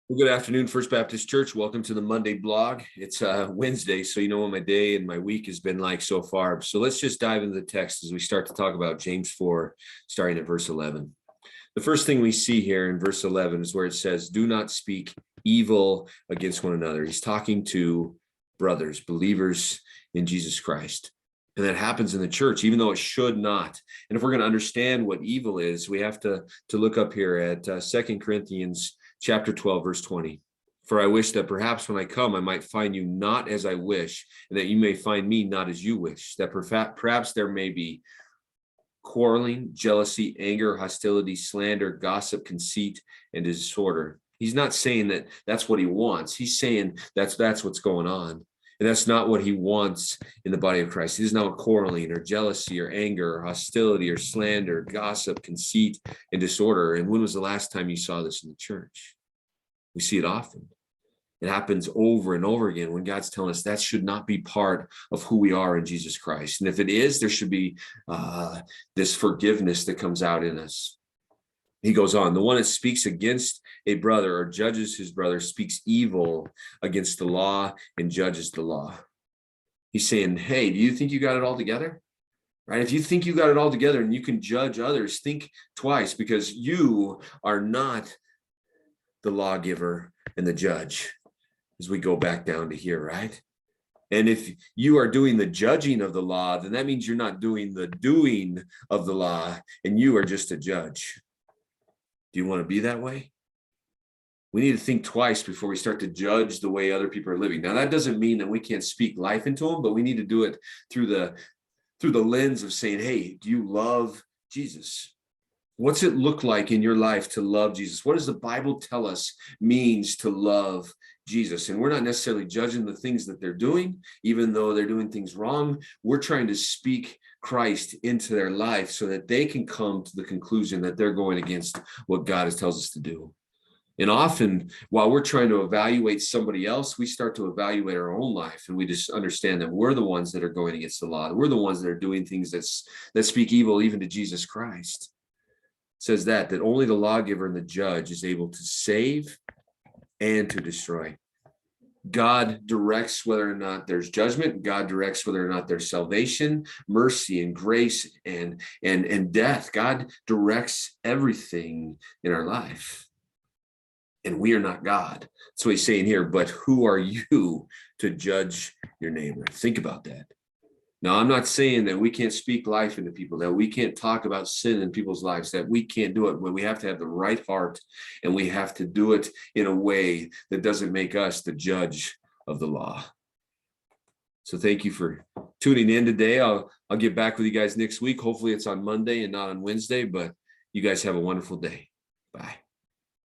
Well, good afternoon, First Baptist Church. Welcome to the Monday blog. It's Wednesday, so you know what my day and my week has been like so far. So let's just dive into the text as we start to talk about James 4, starting at verse 11. The first thing we see here in verse 11 is where it says, "Do not speak evil against one another." He's talking to brothers, believers in Jesus Christ. And that happens in the church, even though it should not. And if we're going to understand what evil is, we have to look up here at 2 Corinthians chapter 12, verse 20. "For I wish that perhaps when I come, I might find you not as I wish, and that you may find me not as you wish, that perhaps there may be quarreling, jealousy, anger, hostility, slander, gossip, conceit, and disorder." He's not saying that that's what he wants. He's saying that's what's going on. And that's not what he wants in the body of Christ. He's not quarreling or jealousy or anger or hostility or slander, gossip, conceit, and disorder. And when was the last time you saw this in the church? We see it often. It happens over and over again when God's telling us that should not be part of who we are in Jesus Christ. And if it is, there should be this forgiveness that comes out in us. He goes on, "The one that speaks against a brother or judges his brother speaks evil against the law and judges the law." He's saying, hey, do you think you got it all together? Right? If you think you got it all together and you can judge others, think twice, because you are not the lawgiver and the judge, as we go back down to here, right? And if you are doing the judging of the law, then that means you're not doing the doing of the law, and you are just a judge. Do you want to be that way? We need to think twice before we start to judge the way other people are living. Now, that doesn't mean that we can't speak life into them, but we need to do it through the lens of saying, hey, do you love Jesus? What's it look like in your life to love Jesus? What does the Bible tell us means to love Jesus? And we're not necessarily judging the things that they're doing, even though they're doing things wrong. We're trying to speak Christ into their life so that they can come to the conclusion that they're going against what God tells us to do. And often, while we're trying to evaluate somebody else, we start to evaluate our own life, and we just understand that we're the ones that are going against the law. We're the ones that are doing things that speak evil even to Jesus Christ. It says that only the lawgiver and the judge is able to save and to destroy. God directs whether or not there's judgment. God directs whether or not there's salvation, mercy, and grace, and death. God directs everything in our life. And we are not God. So he's saying here, but who are you to judge your neighbor? Think about that. Now, I'm not saying that we can't speak life into people, that we can't talk about sin in people's lives, that we can't do it, but we have to have the right heart, and we have to do it in a way that doesn't make us the judge of the law. So thank you for tuning in today. I'll get back with you guys next week. Hopefully it's on Monday and not on Wednesday, but you guys have a wonderful day. Bye.